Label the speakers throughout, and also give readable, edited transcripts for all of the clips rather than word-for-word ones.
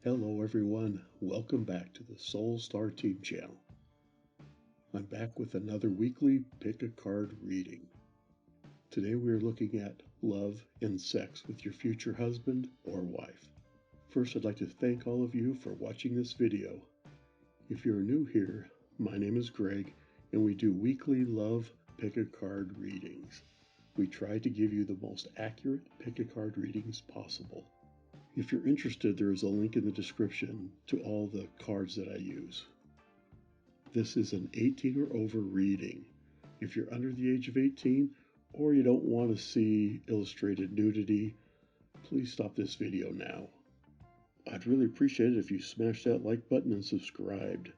Speaker 1: Hello everyone, welcome back to the Soul Star Team channel. I'm back with another weekly pick a card reading. Today we are looking at love and sex with your future husband or wife. First, I'd like to thank all of you for watching this video. If you're new here, my name is Greg and we do weekly love pick a card readings. We try to give you the most accurate pick a card readings possible. If you're interested, there is a link in the description to all the cards that I use. This is an 18 or over reading. If you're under the age of 18 or you don't want to see illustrated nudity, please stop this video now. I'd really appreciate it if you smash that like button and subscribed.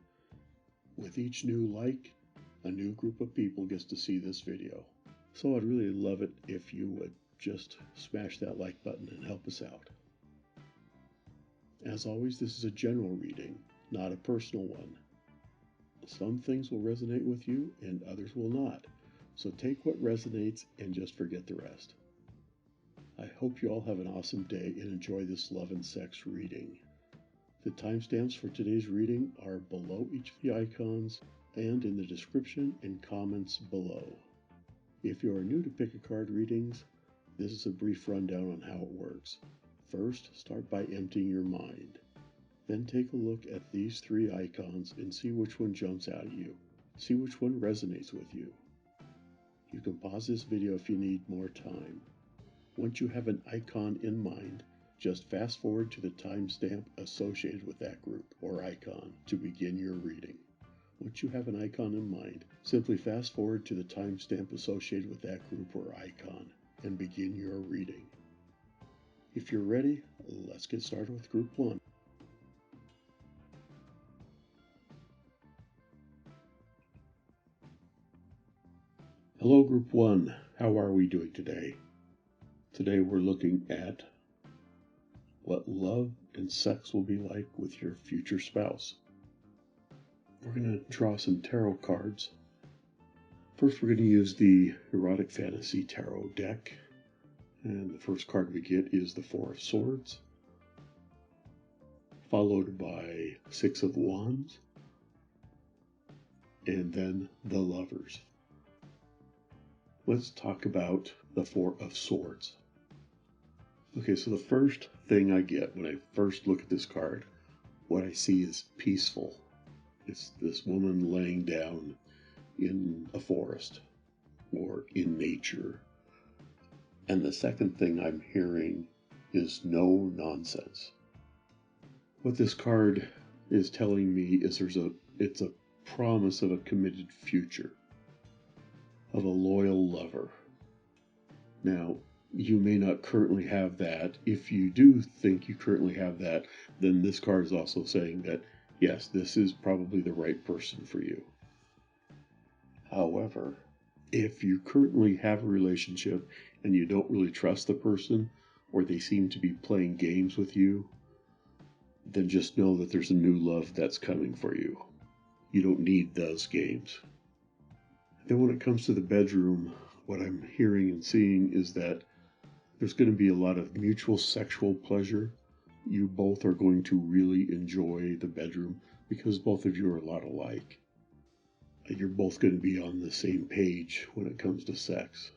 Speaker 1: With each new like, a new group of people gets to see this video. So I'd really love it if you would just smash that like button and help us out. As always, this is a general reading, not a personal one. Some things will resonate with you and others will not. So take what resonates and just forget the rest. I hope you all have an awesome day and enjoy this love and sex reading. The timestamps for today's reading are below each of the icons and in the description and comments below. If you are new to pick a card readings, this is a brief rundown on how it works. First, start by emptying your mind. Then take a look at these three icons and see which one jumps out at you. See which one resonates with you. You can pause this video if you need more time. Once you have an icon in mind, just fast forward to the timestamp associated with that group or icon to begin your reading. Once you have an icon in mind, simply fast forward to the timestamp associated with that group or icon and begin your reading. If you're ready, let's get started with Group 1. Hello Group 1, how are we doing today? Today we're looking at what love and sex will be like with your future spouse. We're going to draw some tarot cards. First we're going to use the Erotic Fantasy Tarot deck. And the first card we get is the Four of Swords, followed by Six of Wands, and then the Lovers. Let's talk about the Four of Swords. Okay, so the first thing I get when I first look at this card, what I see is peaceful. It's this woman laying down in a forest or in nature. And the second thing I'm hearing is no nonsense. What this card is telling me is it's a promise of a committed future, of a loyal lover. Now, you may not currently have that. If you do think you currently have that, then this card is also saying that, yes, this is probably the right person for you. However, if you currently have a relationship and you don't really trust the person, or they seem to be playing games with you, then just know that there's a new love that's coming for you. You don't need those games. Then when it comes to the bedroom, what I'm hearing and seeing is that there's going to be a lot of mutual sexual pleasure. You both are going to really enjoy the bedroom because both of you are a lot alike. You're both going to be on the same page when it comes to sex.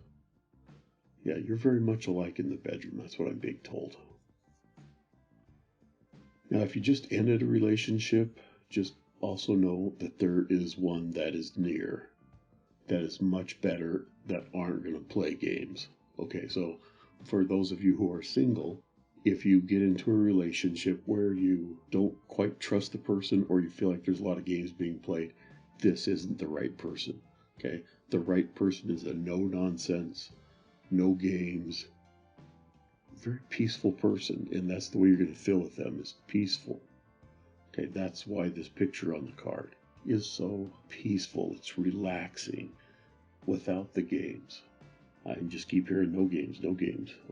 Speaker 1: Yeah, you're very much alike in the bedroom. That's what I'm being told. Now, if you just ended a relationship, just also know that there is one that is near, that is much better, that aren't going to play games. Okay, so for those of you who are single, if you get into a relationship where you don't quite trust the person or you feel like there's a lot of games being played, this isn't the right person, okay? The right person is a no-nonsense, no games, very peaceful person, and that's the way you're going to feel with them, is peaceful. Okay, that's why this picture on the card is so peaceful. It's relaxing without the games. I can just keep hearing no games,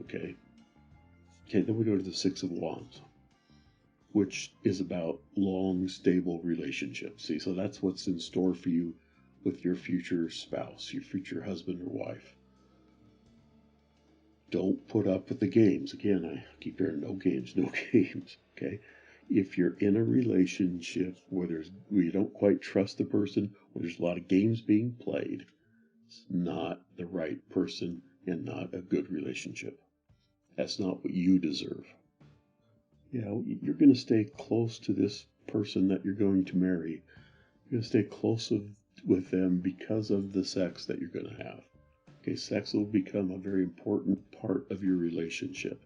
Speaker 1: okay? Okay, then we go to the Six of Wands, which is about long, stable relationships. See, so that's what's in store for you with your future spouse, your future husband or wife. Don't put up with the games. Again, I keep hearing no games, okay? If you're in a relationship where you don't quite trust the person, where there's a lot of games being played, it's not the right person and not a good relationship. That's not what you deserve. You're going to stay close to this person that you're going to marry. You're going to stay close with them because of the sex that you're going to have. Okay, sex will become a very important part of your relationship.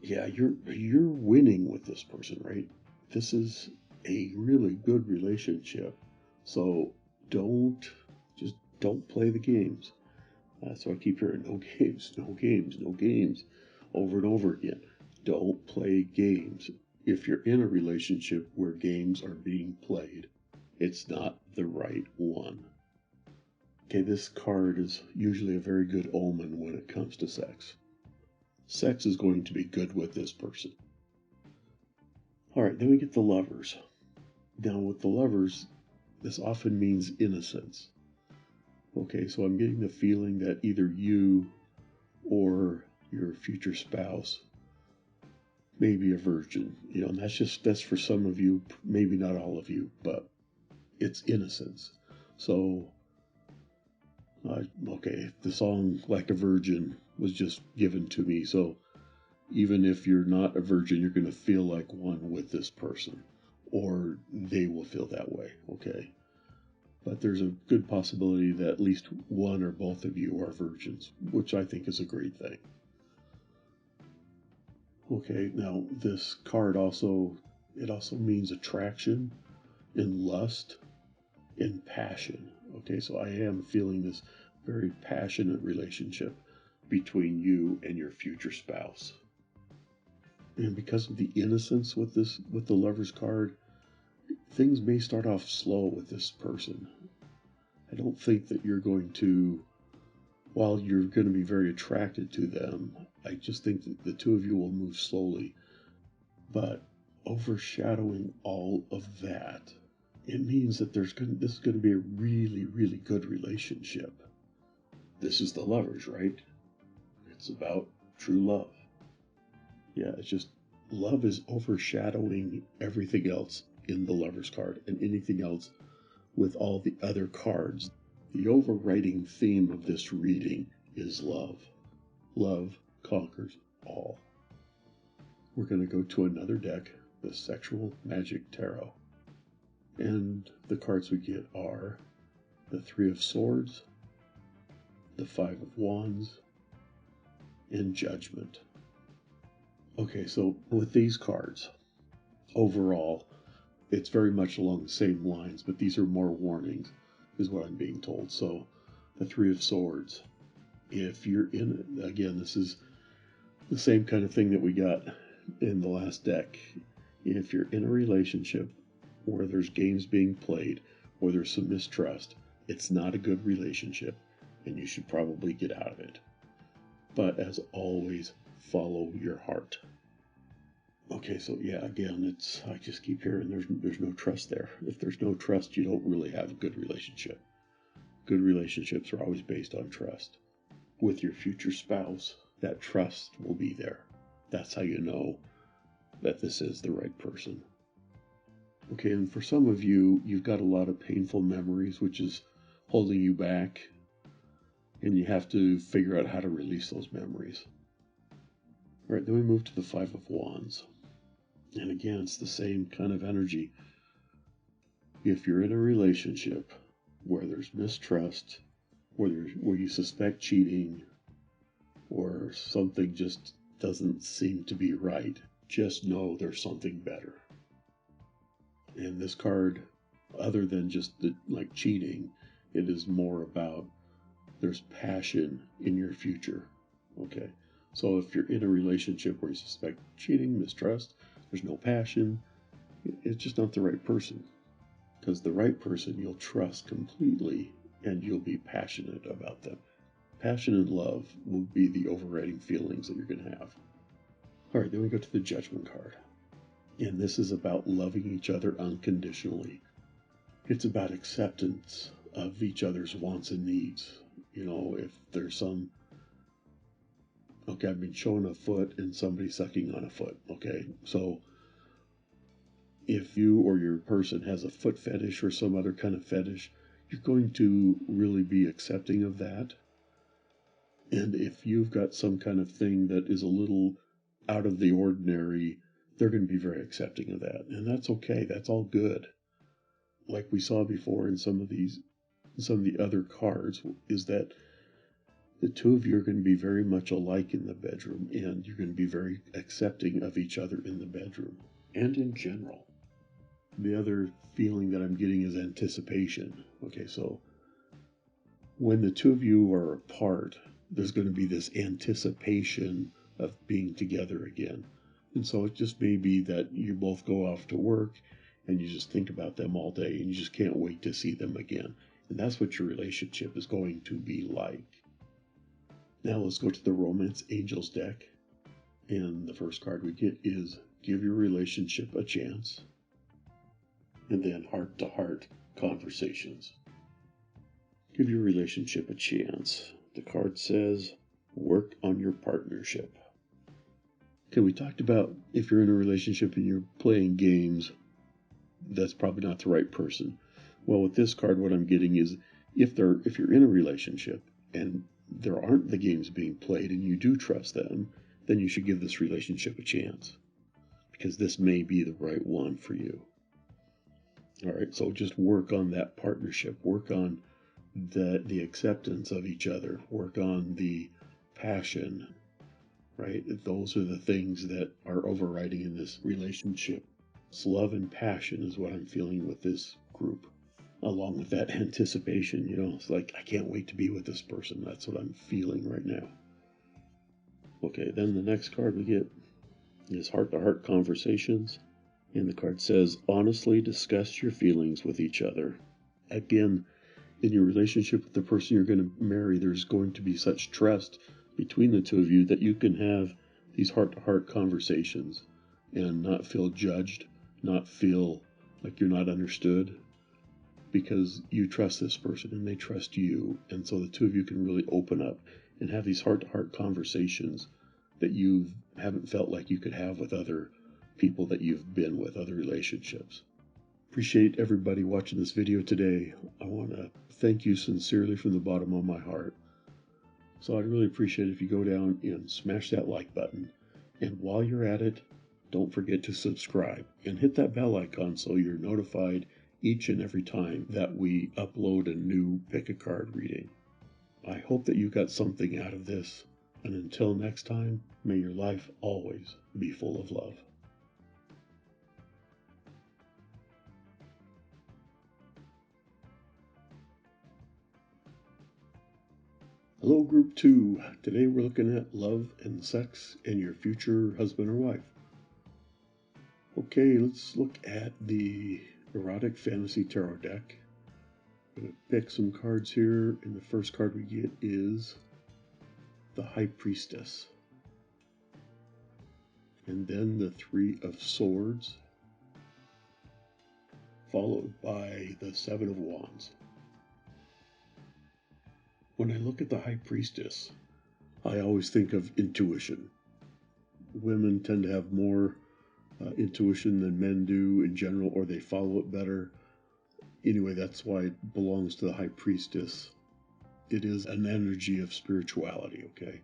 Speaker 1: Yeah, you're winning with this person, right? This is a really good relationship. So don't play the games. So I keep hearing no games, no games, no games over and over again. Don't play games. If you're in a relationship where games are being played, it's not the right one. Okay, this card is usually a very good omen when it comes to sex. Sex is going to be good with this person. All right, then we get the Lovers. Now with the Lovers, this often means innocence. Okay, so I'm getting the feeling that either you or your future spouse may be a virgin. And that's for some of you, maybe not all of you, but it's innocence. So, the song Like a Virgin was just given to me. So even if you're not a virgin, you're going to feel like one with this person, or they will feel that way, okay? But there's a good possibility that at least one or both of you are virgins, which I think is a great thing. Okay, now this card also means attraction and lust and passion. Okay, so I am feeling this very passionate relationship between you and your future spouse. And because of the innocence with the Lover's card, things may start off slow with this person. I don't think that you're going to, while you're going to be very attracted to them, I just think that the two of you will move slowly. But overshadowing all of that, it means that this is going to be a really, really good relationship. This is the Lovers, right? It's about true love. Yeah, it's just love is overshadowing everything else in the Lover's card and anything else with all the other cards. The overriding theme of this reading is love. Love conquers all. We're going to go to another deck, the Sexual Magic Tarot. And the cards we get are the Three of Swords, the Five of Wands, and Judgment. Okay, so with these cards, overall, it's very much along the same lines, but these are more warnings, is what I'm being told. So, the Three of Swords. If you're in it, again, this is the same kind of thing that we got in the last deck. If you're in a relationship where there's games being played, or there's some mistrust, it's not a good relationship, and you should probably get out of it. But as always, follow your heart. Okay, so yeah, again, I just keep hearing there's no trust there. If there's no trust, you don't really have a good relationship. Good relationships are always based on trust. With your future spouse, that trust will be there. That's how you know that this is the right person. Okay, and for some of you, you've got a lot of painful memories, which is holding you back, and you have to figure out how to release those memories. All right, then we move to the Five of Wands. And again, it's the same kind of energy. If you're in a relationship where there's mistrust, where you suspect cheating, or something just doesn't seem to be right, just know there's something better. And this card, other than just like cheating, it is more about there's passion in your future. Okay, so if you're in a relationship where you suspect cheating, mistrust, there's no passion, it's just not the right person. Because the right person you'll trust completely and you'll be passionate about them. Passion and love will be the overriding feelings that you're going to have. All right, then we go to the Judgment card. And this is about loving each other unconditionally. It's about acceptance of each other's wants and needs. If there's some Okay, I've been shown a foot and somebody sucking on a foot. Okay, so if you or your person has a foot fetish or some other kind of fetish, you're going to really be accepting of that. And if you've got some kind of thing that is a little out of the ordinary, they're going to be very accepting of that. And that's okay. That's all good. Like we saw before in some of the other cards, is that the two of you are going to be very much alike in the bedroom, and you're going to be very accepting of each other in the bedroom and in general. The other feeling that I'm getting is anticipation. Okay, so when the two of you are apart, there's going to be this anticipation of being together again. And so it just may be that you both go off to work and you just think about them all day and you just can't wait to see them again. And that's what your relationship is going to be like. Now let's go to the Romance Angels deck. And the first card we get is Give Your Relationship a Chance. And then Heart-to-Heart Conversations. Give your relationship a chance. The card says, work on your partnership. Okay, we talked about if you're in a relationship and you're playing games, that's probably not the right person. Well, with this card, what I'm getting is if you're in a relationship and there aren't the games being played and you do trust them, then you should give this relationship a chance, because this may be the right one for you. All right, so just work on that partnership. Work on the acceptance of each other. Work on the passion, right? Those are the things that are overriding in this relationship. It's love and passion is what I'm feeling with this group, along with that anticipation. It's like, I can't wait to be with this person. That's what I'm feeling right now. Okay, then the next card we get is Heart-to-Heart Conversations. And the card says, honestly discuss your feelings with each other. Again, in your relationship with the person you're going to marry, there's going to be such trust between the two of you that you can have these heart-to-heart conversations and not feel judged, not feel like you're not understood, because you trust this person and they trust you. And so the two of you can really open up and have these heart-to-heart conversations that you haven't felt like you could have with other people that you've been with, other relationships. Appreciate everybody watching this video today. I want to thank you sincerely from the bottom of my heart. So I'd really appreciate it if you go down and smash that like button. And while you're at it, don't forget to subscribe and hit that bell icon so you're notified each and every time that we upload a new pick a card reading. I hope that you got something out of this. And until next time, may your life always be full of love. Hello, Group 2. Today we're looking at love and sex and your future husband or wife. Okay, let's look at the Erotic Fantasy Tarot deck. I'm going to pick some cards here, and the first card we get is the High Priestess. And then the Three of Swords, followed by the Seven of Wands. When I look at the High Priestess, I always think of intuition. Women tend to have more intuition than men do in general, or they follow it better. Anyway, that's why it belongs to the High Priestess. It is an energy of spirituality, okay?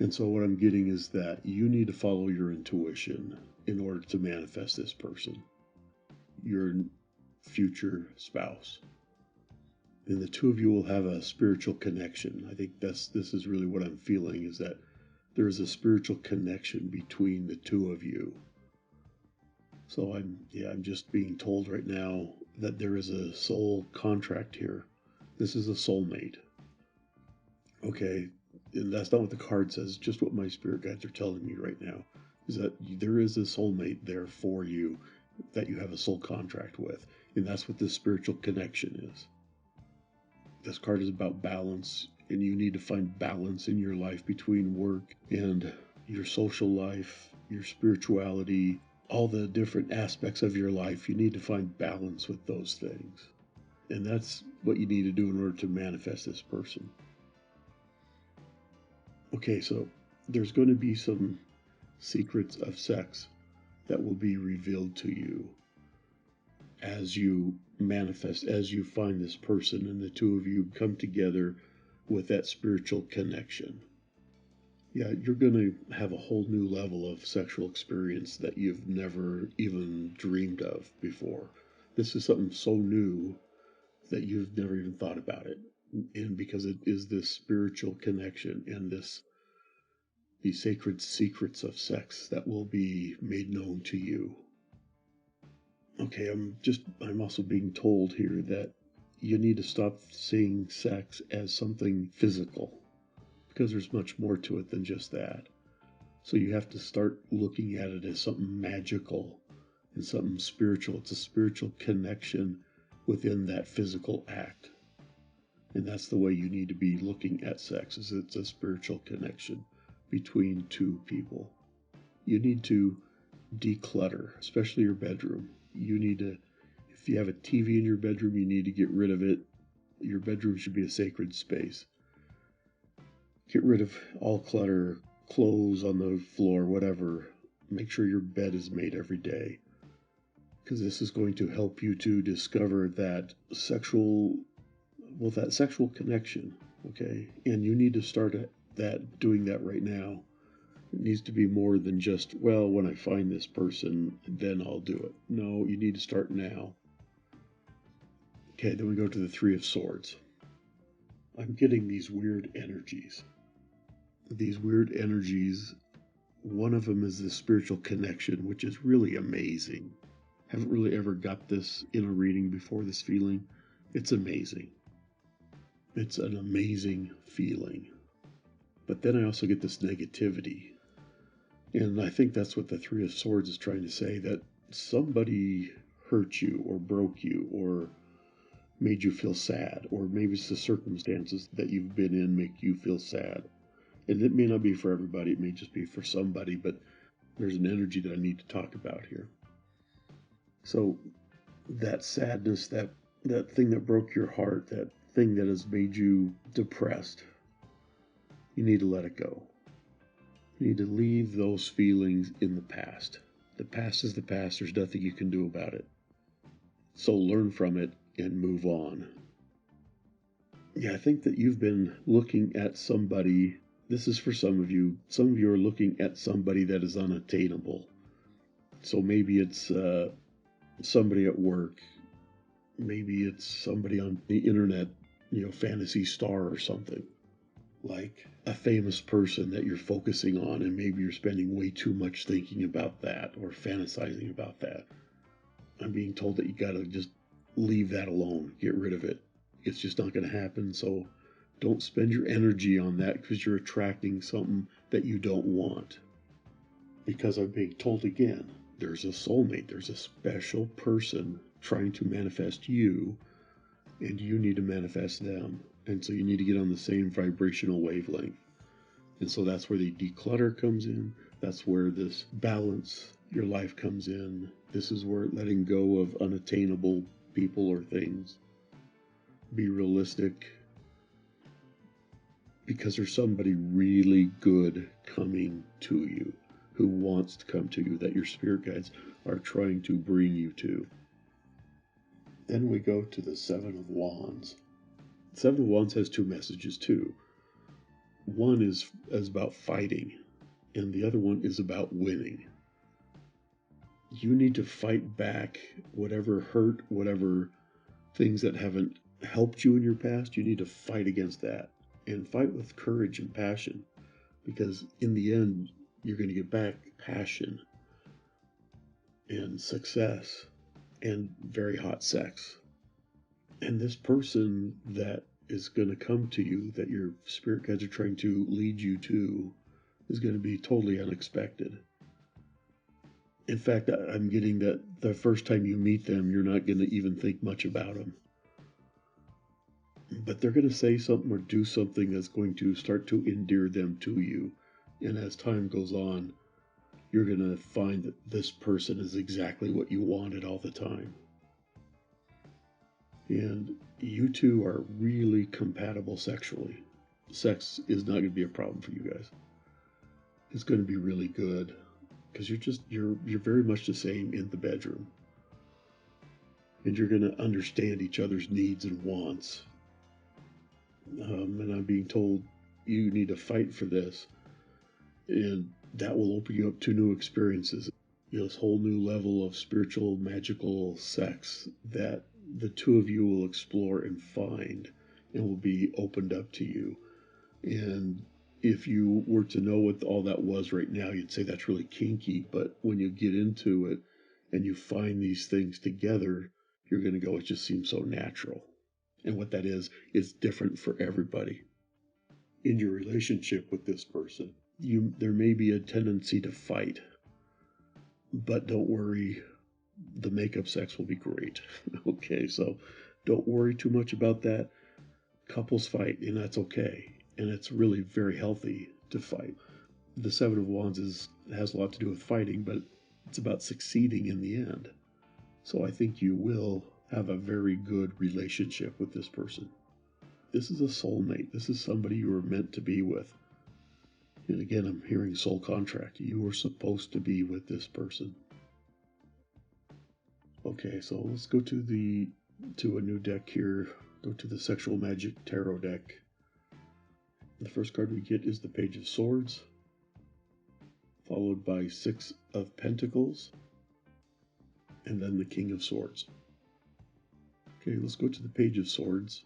Speaker 1: And so what I'm getting is that you need to follow your intuition in order to manifest this person, your future spouse. And the two of you will have a spiritual connection. I think this is really what I'm feeling, is that there is a spiritual connection between the two of you. So I'm just being told right now that there is a soul contract here. This is a soulmate. Okay, and that's not what the card says, just what my spirit guides are telling me right now, is that there is a soulmate there for you that you have a soul contract with. And that's what this spiritual connection is. This card is about balance, and you need to find balance in your life between work and your social life, your spirituality, all the different aspects of your life. You need to find balance with those things. And that's what you need to do in order to manifest this person. Okay, so there's going to be some secrets of sex that will be revealed to you as you manifest, as you find this person and the two of you come together with that spiritual connection. Yeah, you're going to have a whole new level of sexual experience that you've never even dreamed of before. This is something so new that you've never even thought about it. And because it is this spiritual connection and these sacred secrets of sex that will be made known to you. Okay, I'm also being told here that you need to stop seeing sex as something physical, because there's much more to it than just that. So you have to start looking at it as something magical and something spiritual. It's a spiritual connection within that physical act. And that's the way you need to be looking at sex, is it's a spiritual connection between two people. You need to declutter, especially your bedroom. You need to, if you have a TV in your bedroom, you need to get rid of it. Your bedroom should be a sacred space. Get rid of all clutter, clothes on the floor, whatever. Make sure your bed is made every day, because this is going to help you to discover that sexual connection, okay? And you need to start doing that right now. It needs to be more than just, well, when I find this person, then I'll do it. No, you need to start now. Okay, then we go to the Three of Swords. I'm getting these weird energies. These weird energies, one of them is this spiritual connection, which is really amazing. Haven't really ever got this in a reading before, this feeling. It's amazing. It's an amazing feeling. But then I also get this negativity. And I think that's what the Three of Swords is trying to say, that somebody hurt you or broke you or made you feel sad, or maybe it's the circumstances that you've been in make you feel sad. And it may not be for everybody, it may just be for somebody, but there's an energy that I need to talk about here. So that sadness, that thing that broke your heart, that thing that has made you depressed, you need to let it go. You need to leave those feelings in the past. The past is the past. There's nothing you can do about it. So learn from it and move on. Yeah, I think that you've been looking at somebody. This is for some of you. Some of you are looking at somebody that is unattainable. So maybe it's somebody at work. Maybe it's somebody on the internet, Fantasy Star or something. Like a famous person that you're focusing on, and maybe you're spending way too much thinking about that or fantasizing about that. I'm being told that you gotta just leave that alone, get rid of it. It's just not gonna happen. So don't spend your energy on that, because you're attracting something that you don't want. Because I'm being told again, there's a soulmate, there's a special person trying to manifest you, and you need to manifest them. And so you need to get on the same vibrational wavelength. And so that's where the declutter comes in. That's where this balance your life comes in. This is where letting go of unattainable people or things. Be realistic, because there's somebody really good coming to you, who wants to come to you, that your spirit guides are trying to bring you to. Then we go to the Seven of Wands. Seven of Wands has two messages too. One is about fighting, and the other one is about winning. You need to fight back whatever hurt, whatever things that haven't helped you in your past. You need to fight against that, and fight with courage and passion, because in the end, you're going to get back passion and success and very hot sex. And this person that is going to come to you, that your spirit guides are trying to lead you to, is going to be totally unexpected. In fact, I'm getting that the first time you meet them, you're not going to even think much about them. But they're going to say something or do something that's going to start to endear them to you. And as time goes on, you're going to find that this person is exactly what you wanted all the time. And you two are really compatible sexually. sex is not going to be a problem for you guys. It's going to be really good because you're very much the same in the bedroom, and you're going to understand each other's needs and wants. And I'm being told you need to fight for this, and that will open you up to new experiences. This whole new level of spiritual, magical sex that the two of you will explore and find, and will be opened up to you. And if you were to know what all that was right now, you'd say that's really kinky. But when you get into it and you find these things together, you're going to go, it just seems so natural. And what that is different for everybody. In your relationship with this person, there may be a tendency to fight, but don't worry, the makeup sex will be great. Okay, so don't worry too much about that. Couples fight, and that's okay. And it's really very healthy to fight. The Seven of Wands has a lot to do with fighting, but it's about succeeding in the end. So I think you will have a very good relationship with this person. This is a soulmate. This is somebody you were meant to be with. And again, I'm hearing soul contract. You were supposed to be with this person. Okay, so let's go to a new deck here. Go to the Sexual Magic Tarot deck. The first card we get is the Page of Swords, followed by 6 of Pentacles, and then the King of Swords. Okay, let's go to the Page of Swords.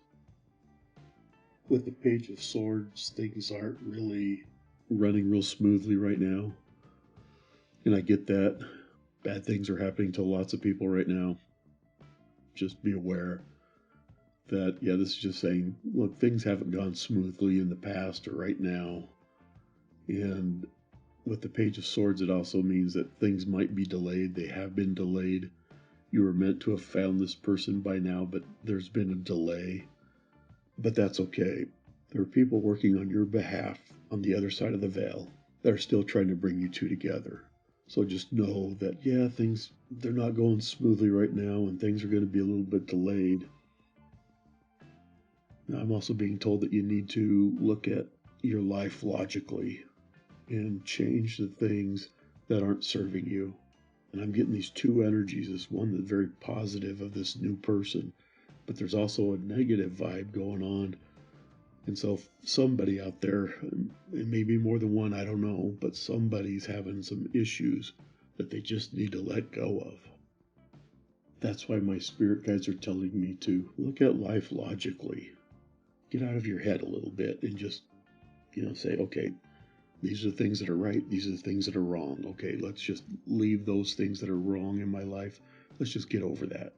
Speaker 1: With the Page of Swords, things aren't really running real smoothly right now. And I get that. Bad things are happening to lots of people right now. Just be aware that, yeah, this is just saying, look, things haven't gone smoothly in the past or right now. And with the Page of Swords, it also means that things might be delayed. They have been delayed. You were meant to have found this person by now, but there's been a delay. But that's okay. There are people working on your behalf on the other side of the veil that are still trying to bring you two together. So just know that, yeah, they're not going smoothly right now, and things are going to be a little bit delayed. Now, I'm also being told that you need to look at your life logically and change the things that aren't serving you. And I'm getting these two energies. This one that's very positive of this new person, but there's also a negative vibe going on. And so somebody out there, it may be more than one, I don't know, but somebody's having some issues that they just need to let go of. That's why my spirit guides are telling me to look at life logically. Get out of your head a little bit and just, say, okay, these are the things that are right. These are the things that are wrong. Okay, let's just leave those things that are wrong in my life. Let's just get over that.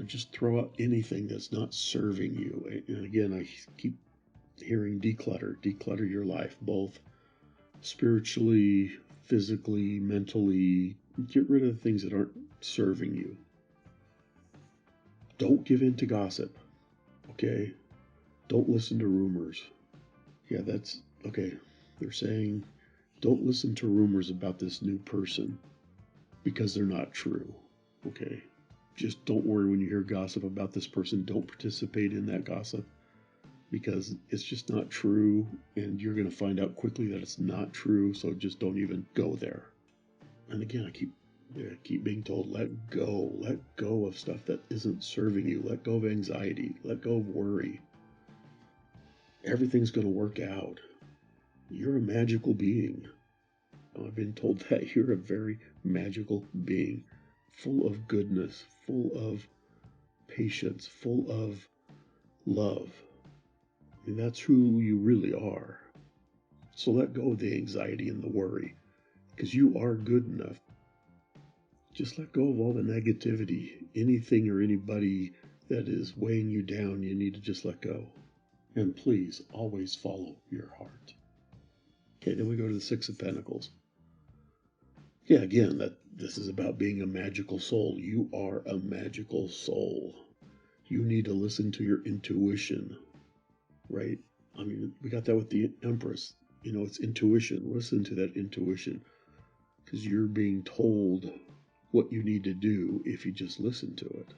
Speaker 1: Just throw out anything that's not serving you. And again, I keep hearing declutter. Declutter your life, both spiritually, physically, mentally. Get rid of the things that aren't serving you. Don't give in to gossip, okay? Don't listen to rumors. Yeah, that's, okay. They're saying don't listen to rumors about this new person because they're not true, okay? Just don't worry when you hear gossip about this person. Don't participate in that gossip because it's just not true, and you're going to find out quickly that it's not true, so just don't even go there. And again, I keep being told, let go of stuff that isn't serving you. Let go of anxiety. Let go of worry. Everything's going to work out. You're a magical being. I've been told that you're a very magical being, full of goodness, full of patience, full of love. I mean, that's who you really are. So let go of the anxiety and the worry, because you are good enough. Just let go of all the negativity. Anything or anybody that is weighing you down, you need to just let go. And please, always follow your heart. Okay, then we go to the 6 of Pentacles. Yeah, again, this is about being a magical soul. You are a magical soul. You need to listen to your intuition, right? I mean, we got that with the Empress. It's intuition. Listen to that intuition, because you're being told what you need to do if you just listen to it.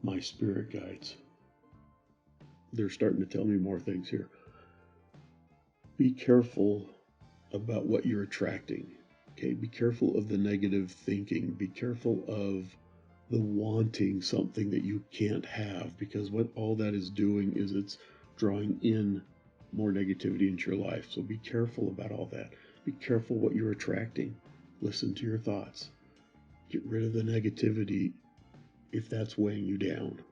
Speaker 1: My spirit guides they're starting to tell me more things here. Be careful about what you're attracting. Okay, be careful of the negative thinking. Be careful of the wanting something that you can't have, because what all that is doing is it's drawing in more negativity into your life. So be careful about all that. Be careful what you're attracting. Listen to your thoughts. Get rid of the negativity if that's weighing you down.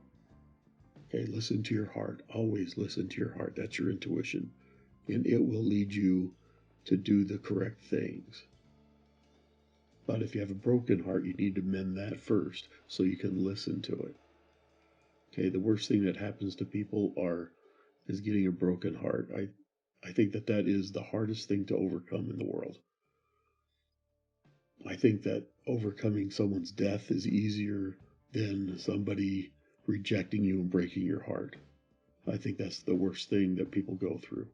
Speaker 1: Okay, listen to your heart. Always listen to your heart. That's your intuition. And it will lead you to do the correct things. But if you have a broken heart, you need to mend that first so you can listen to it. Okay, the worst thing that happens to people is getting a broken heart. I think that is the hardest thing to overcome in the world. I think that overcoming someone's death is easier than somebody rejecting you and breaking your heart. I think that's the worst thing that people go through.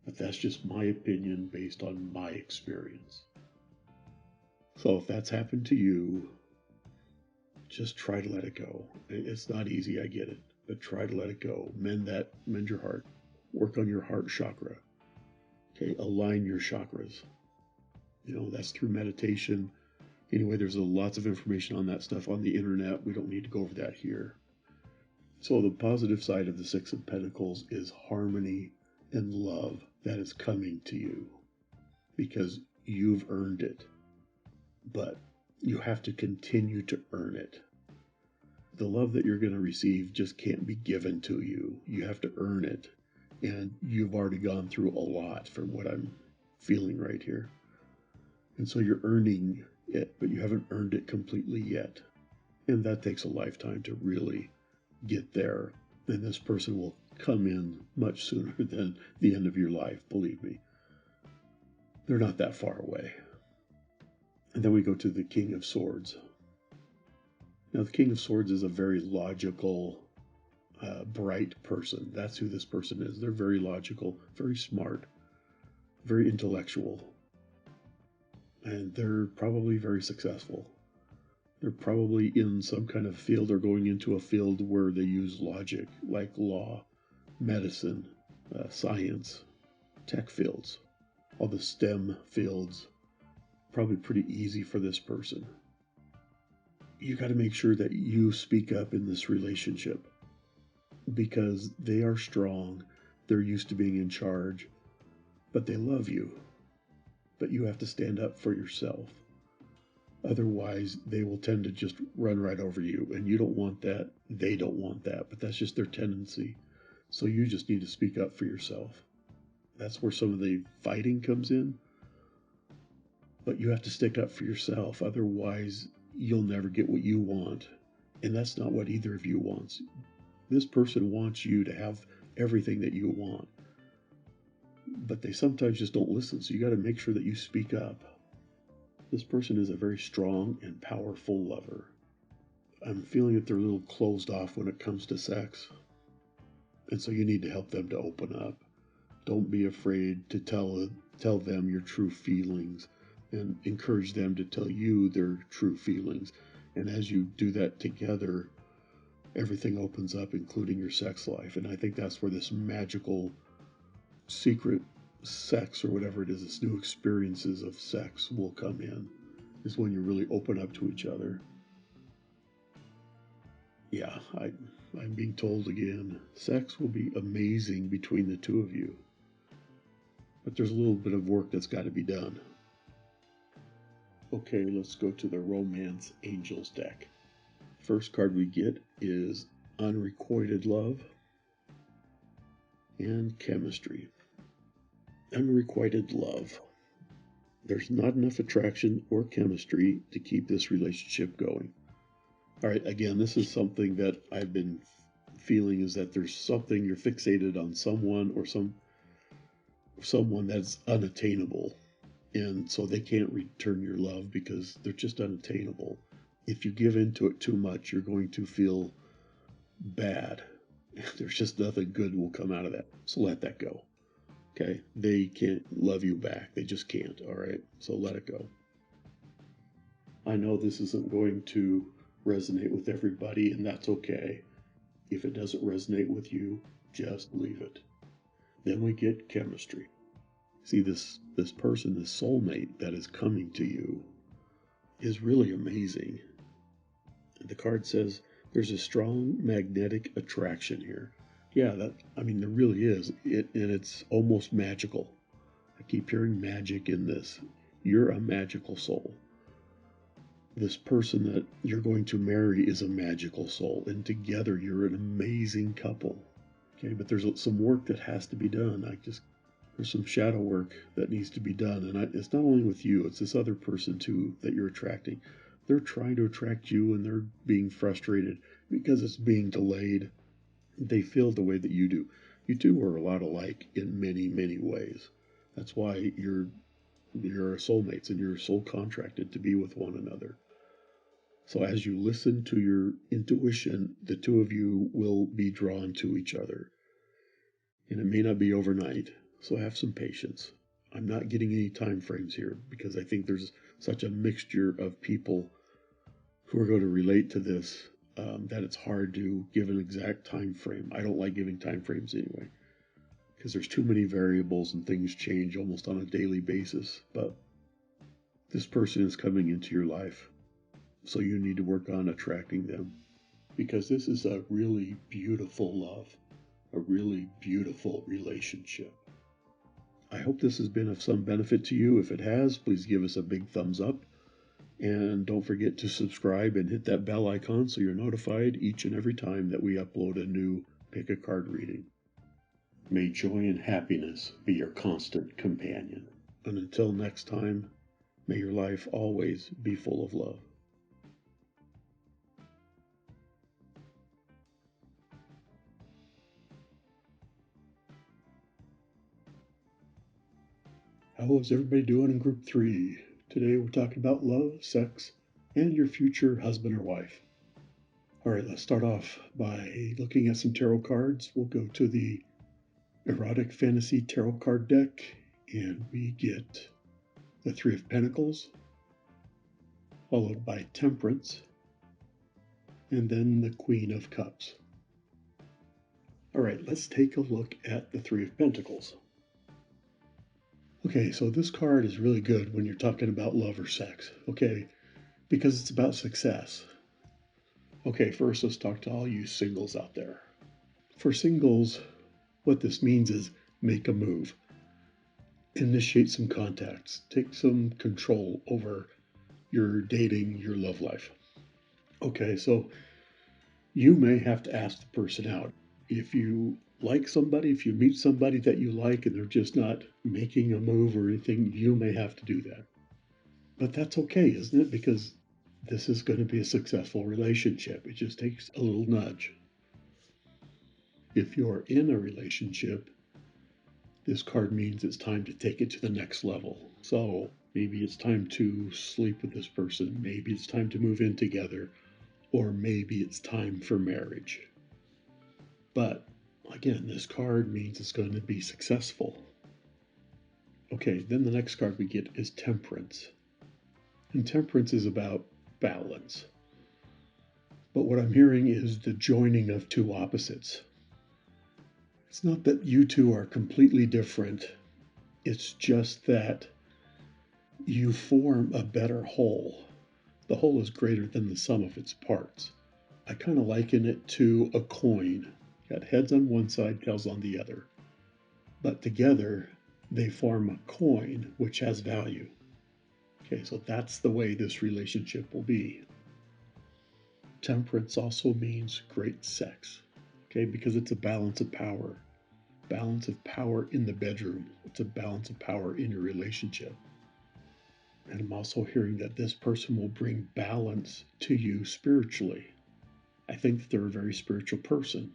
Speaker 1: But that's just my opinion based on my experience. So if that's happened to you, just try to let it go. It's not easy, I get it, but try to let it go. Mend your heart. Work on your heart chakra. Okay, align your chakras. That's through meditation. Anyway, there's lots of information on that stuff on the internet. We don't need to go over that here. So the positive side of the Six of Pentacles is harmony and love that is coming to you because you've earned it. But you have to continue to earn it. The love that you're going to receive just can't be given to you. You have to earn it. And you've already gone through a lot from what I'm feeling right here. And so you're earning it, but you haven't earned it completely yet. And that takes a lifetime to really get there. And this person will come in much sooner than the end of your life, believe me. They're not that far away. And then we go to the King of Swords. Now, the King of Swords is a very logical, bright person. That's who this person is. They're very logical, very smart, very intellectual. And they're probably very successful. They're probably in some kind of field or going into a field where they use logic, like law, medicine, science, tech fields, all the STEM fields. Probably pretty easy for this person. You got to make sure that you speak up in this relationship because they are strong. They're used to being in charge, but they love you. But you have to stand up for yourself. Otherwise, they will tend to just run right over you, and you don't want that. They don't want that, but that's just their tendency. So you just need to speak up for yourself. That's where some of the fighting comes in. But you have to stick up for yourself. Otherwise, you'll never get what you want. And that's not what either of you wants. This person wants you to have everything that you want. But they sometimes just don't listen. So you got to make sure that you speak up. This person is a very strong and powerful lover. I'm feeling that they're a little closed off when it comes to sex. And so you need to help them to open up. Don't be afraid to tell them your true feelings and encourage them to tell you their true feelings. And as you do that together, everything opens up, including your sex life. And I think that's where this magical secret sex or whatever it is, this new experiences of sex will come in, is when you really open up to each other. Yeah, I'm being told again, sex will be amazing between the two of you. But there's a little bit of work that's got to be done. Okay, let's go to the Romance Angels deck. First card we get is Unrequited Love and Chemistry. Unrequited love. There's not enough attraction or chemistry to keep this relationship going. All right, again, this is something that I've been feeling is that there's something you're fixated on someone or someone that's unattainable. And so they can't return your love because they're just unattainable. If you give into it too much, you're going to feel bad. There's just nothing good will come out of that. So let that go. Okay? They can't love you back. They just can't. All right? So let it go. I know this isn't going to resonate with everybody, and that's okay. If it doesn't resonate with you, Just leave it. Then we get chemistry. See, this person, this soulmate that is coming to you is really amazing. The card says there's a strong magnetic attraction here. Yeah, there really is. And it's almost magical. I keep hearing magic in this. You're a magical soul. This person that you're going to marry is a magical soul, and together you're an amazing couple. Okay, but there's some work that has to be done. There's some shadow work that needs to be done, and it's not only with you, it's this other person too that you're attracting. They're trying to attract you, and they're being frustrated because it's being delayed. They feel the way that you do. You two are a lot alike in many, many ways. That's why you're soulmates, and you're soul contracted to be with one another. So as you listen to your intuition, the two of you will be drawn to each other. And it may not be overnight, so have some patience. I'm not getting any time frames here because I think there's such a mixture of people who are going to relate to this that it's hard to give an exact time frame. I don't like giving time frames anyway because there's too many variables and things change almost on a daily basis. But this person is coming into your life, so you need to work on attracting them because this is a really beautiful love, a really beautiful relationship. I hope this has been of some benefit to you. If it has, please give us a big thumbs up. And don't forget to subscribe and hit that bell icon so you're notified each and every time that we upload a new Pick a Card reading. May joy and happiness be your constant companion. And until next time, may your life always be full of love. How is everybody doing in group 3? Today we're talking about love, sex, and your future husband or wife. All right, let's start off by looking at some tarot cards. We'll go to the Erotic Fantasy Tarot card deck, and we get the Three of Pentacles, followed by Temperance, and then the Queen of Cups. All right, let's take a look at the Three of Pentacles. Okay, so this card is really good when you're talking about love or sex, okay, because it's about success. Okay, first let's talk to all you singles out there. For singles, what this means is make a move, initiate some contacts, take some control over your dating, your love life. Okay, so you may have to ask the person out. If you like somebody, if you meet somebody that you like and they're just not making a move or anything, you may have to do that. But that's okay, isn't it? Because this is going to be a successful relationship. It just takes a little nudge. If you're in a relationship, this card means it's time to take it to the next level. So maybe it's time to sleep with this person. Maybe it's time to move in together. Or maybe it's time for marriage. But again, this card means it's going to be successful. Okay, then the next card we get is Temperance. And Temperance is about balance. But what I'm hearing is the joining of two opposites. It's not that you two are completely different. It's just that you form a better whole. The whole is greater than the sum of its parts. I kind of liken it to a coin. Got heads on one side, tails on the other. But together, they form a coin which has value. Okay, so that's the way this relationship will be. Temperance also means great sex. Okay, because it's a balance of power. Balance of power in the bedroom. It's a balance of power in your relationship. And I'm also hearing that this person will bring balance to you spiritually. I think that they're a very spiritual person.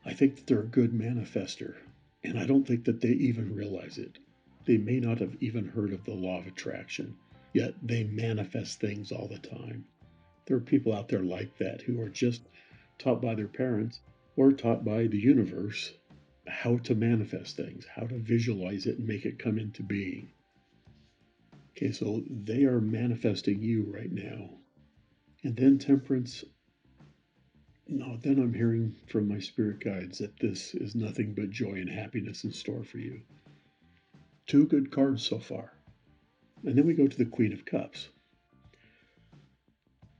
Speaker 1: I think that they're a good manifester, and I don't think that they even realize it. They may not have even heard of the law of attraction, yet they manifest things all the time. There are people out there like that who are just taught by their parents or taught by the universe how to manifest things, how to visualize it and make it come into being. Okay, so they are manifesting you right now. And then Temperance No, then I'm hearing from my spirit guides that this is nothing but joy and happiness in store for you. Two good cards so far. And then we go to the Queen of Cups.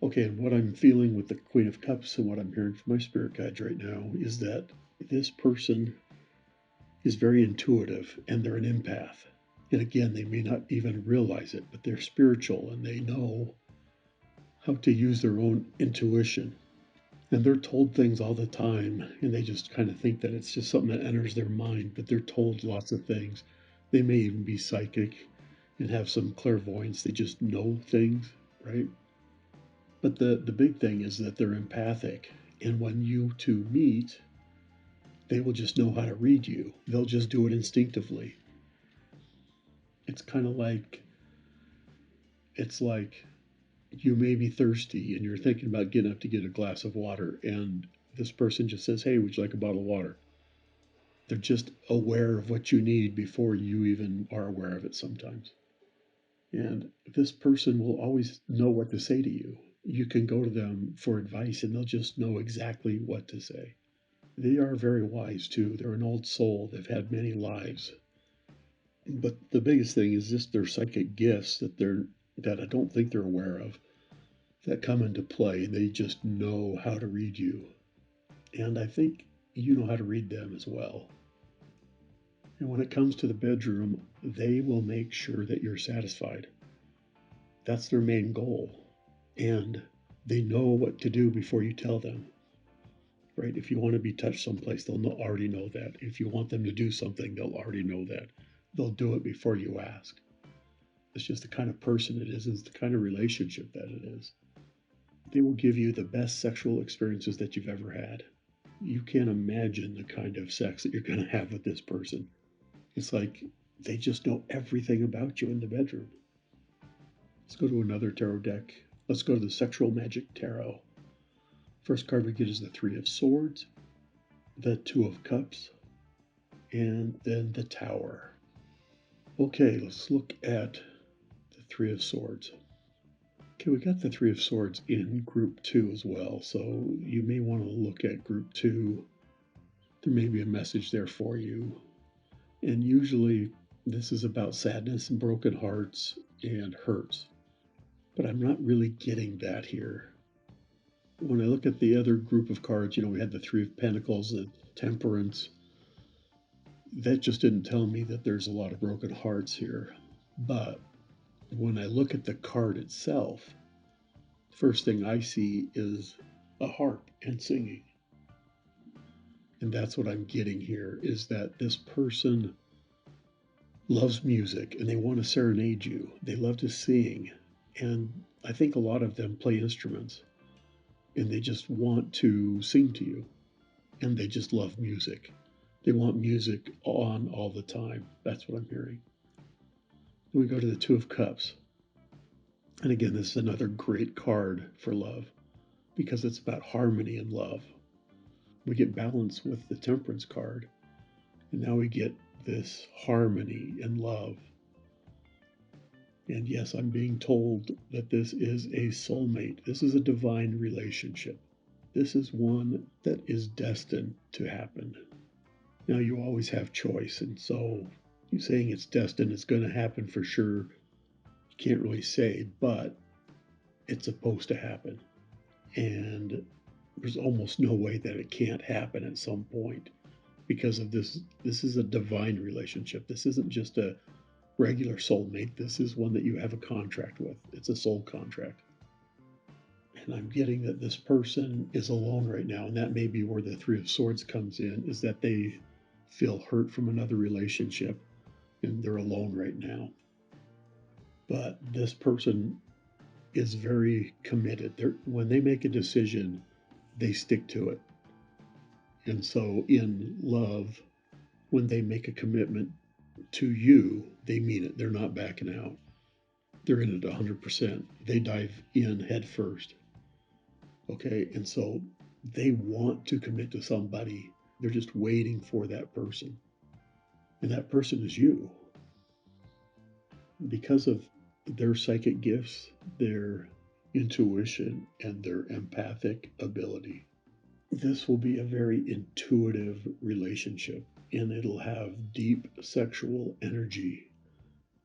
Speaker 1: Okay, and what I'm feeling with the Queen of Cups and what I'm hearing from my spirit guides right now is that this person is very intuitive and they're an empath. And again, they may not even realize it, but they're spiritual and they know how to use their own intuition. And they're told things all the time, and they just kind of think that it's just something that enters their mind, but they're told lots of things. They may even be psychic and have some clairvoyance. They just know things, right? But the big thing is that they're empathic. And when you two meet, they will just know how to read you. They'll just do it instinctively. It's kind of like, it's like you may be thirsty and you're thinking about getting up to get a glass of water, and this person just says, "Hey, would you like a bottle of water?" They're just aware of what you need before you even are aware of it sometimes. And this person will always know what to say to you. You can go to them for advice and they'll just know exactly what to say. They are very wise too. They're an old soul. They've had many lives. But the biggest thing is just their psychic gifts that I don't think they're aware of that come into play. They just know how to read you. And I think you know how to read them as well. And when it comes to the bedroom, they will make sure that you're satisfied. That's their main goal. And they know what to do before you tell them, right? If you want to be touched someplace, they'll already know that. If you want them to do something, they'll already know that. They'll do it before you ask. It's just the kind of person it is, it's the kind of relationship that it is. They will give you the best sexual experiences that you've ever had. You can't imagine the kind of sex that you're going to have with this person. It's like they just know everything about you in the bedroom. Let's go to another tarot deck. Let's go to the Sexual Magic Tarot. First card we get is the Three of Swords, the Two of Cups, and then the Tower. Okay, let's look at the Three of Swords. Okay, we got the Three of Swords in Group 2 as well, so you may want to look at Group 2. There may be a message there for you. And usually this is about sadness and broken hearts and hurts. But I'm not really getting that here. When I look at the other group of cards, we had the Three of Pentacles, the Temperance. That just didn't tell me that there's a lot of broken hearts here. But when I look at the card itself, the first thing I see is a harp and singing. And that's what I'm getting here, is that this person loves music and they want to serenade you. They love to sing. And I think a lot of them play instruments and they just want to sing to you. And they just love music. They want music on all the time. That's what I'm hearing. Then we go to the Two of Cups. And again, this is another great card for love because it's about harmony and love. We get balance with the Temperance card. And now we get this harmony and love. And yes, I'm being told that this is a soulmate. This is a divine relationship. This is one that is destined to happen. Now, you always have choice. And so you saying it's destined, it's going to happen for sure. You can't really say, but it's supposed to happen. And there's almost no way that it can't happen at some point because of this. This is a divine relationship. This isn't just a regular soulmate. This is one that you have a contract with. It's a soul contract. And I'm getting that this person is alone right now. And that may be where the Three of Swords comes in, is that they feel hurt from another relationship and they're alone right now. But this person is very committed. When they make a decision, they stick to it. And so in love, when they make a commitment to you, they mean it. They're not backing out. They're in it 100%. They dive in head first. Okay, and so they want to commit to somebody. They're just waiting for that person. And that person is you. Because of their psychic gifts, their intuition, and their empathic ability. This will be a very intuitive relationship, and it'll have deep sexual energy,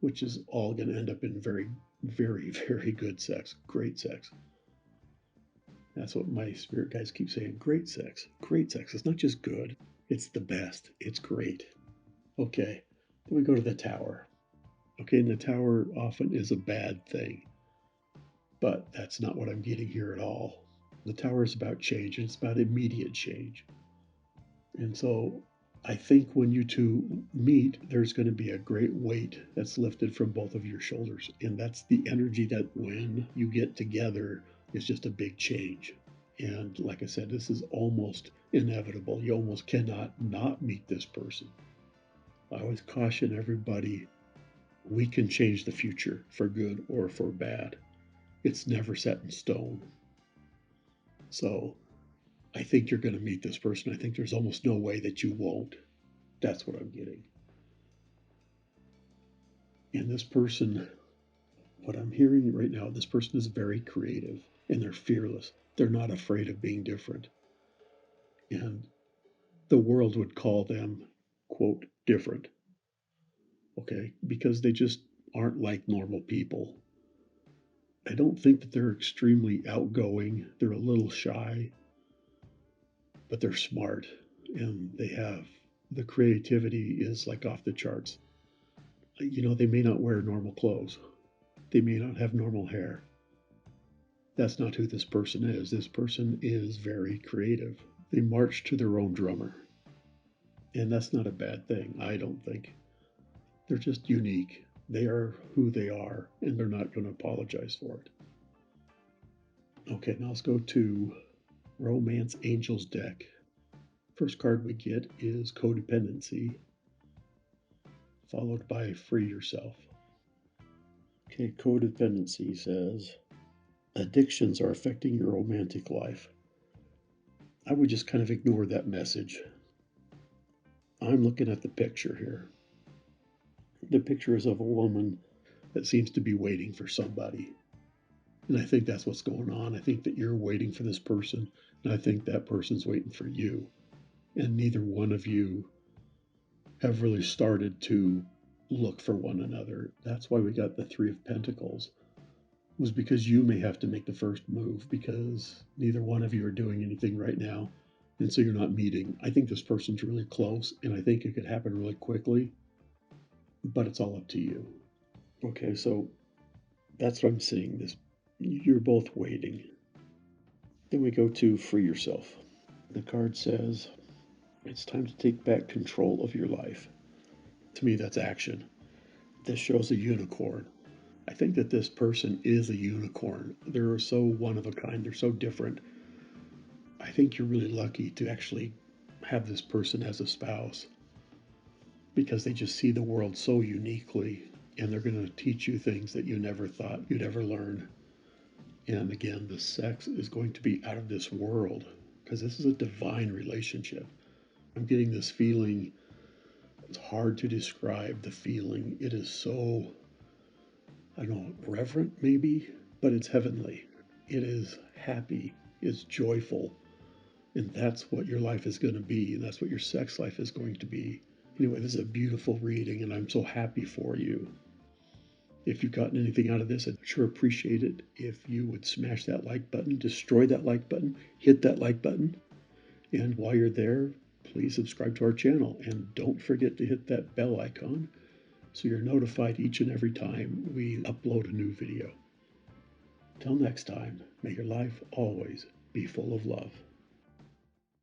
Speaker 1: which is all going to end up in very, very, very good sex, great sex. That's what my spirit guides keep saying. Great sex. Great sex. It's not just good, it's the best. It's great. Okay, then we go to the tower. Okay, and the tower often is a bad thing, but that's not what I'm getting here at all. The tower is about change, and it's about immediate change. And so I think when you two meet, there's going to be a great weight that's lifted from both of your shoulders. And that's the energy that when you get together is just a big change. And like I said, this is almost inevitable. You almost cannot not meet this person. I always caution everybody, we can change the future for good or for bad. It's never set in stone. So I think you're going to meet this person. I think there's almost no way that you won't. That's what I'm getting. And this person, what I'm hearing right now, this person is very creative and they're fearless. They're not afraid of being different. And the world would call them, quote, different. Okay? Because they just aren't like normal people. I don't think that they're extremely outgoing. They're a little shy, but they're smart and they have the creativity is like off the charts. You know, they may not wear normal clothes, they may not have normal hair. That's not who this person is. This person is very creative. They march to their own drummer. And that's not a bad thing, I don't think. They're just unique. They are who they are, and they're not going to apologize for it. Okay, now let's go to Romance Angels deck. First card we get is Codependency, followed by Free Yourself. Okay, Codependency says, addictions are affecting your romantic life. I would just kind of ignore that message. I'm looking at the picture here. The picture is of a woman that seems to be waiting for somebody. And I think that's what's going on. I think that you're waiting for this person, and I think that person's waiting for you. And neither one of you have really started to look for one another. That's why we got the Three of Pentacles, was because you may have to make the first move because neither one of you are doing anything right now. And so you're not meeting. I think this person's really close, and I think it could happen really quickly, but it's all up to you. Okay, so that's what I'm seeing. This, you're both waiting. Then we go to Free Yourself. The card says, it's time to take back control of your life. To me, that's action. This shows a unicorn. I think that this person is a unicorn. They're so one of a kind. They're so different. I think you're really lucky to actually have this person as a spouse because they just see the world so uniquely and they're going to teach you things that you never thought you'd ever learn. And again, the sex is going to be out of this world because this is a divine relationship. I'm getting this feeling. It's hard to describe the feeling. It is so, I don't know, reverent maybe, but it's heavenly. It is happy. It's joyful. And that's what your life is going to be. And that's what your sex life is going to be. Anyway, this is a beautiful reading, and I'm so happy for you. If you've gotten anything out of this, I'd sure appreciate it if you would smash that like button, destroy that like button, hit that like button. And while you're there, please subscribe to our channel. And don't forget to hit that bell icon so you're notified each and every time we upload a new video. Till next time, may your life always be full of love.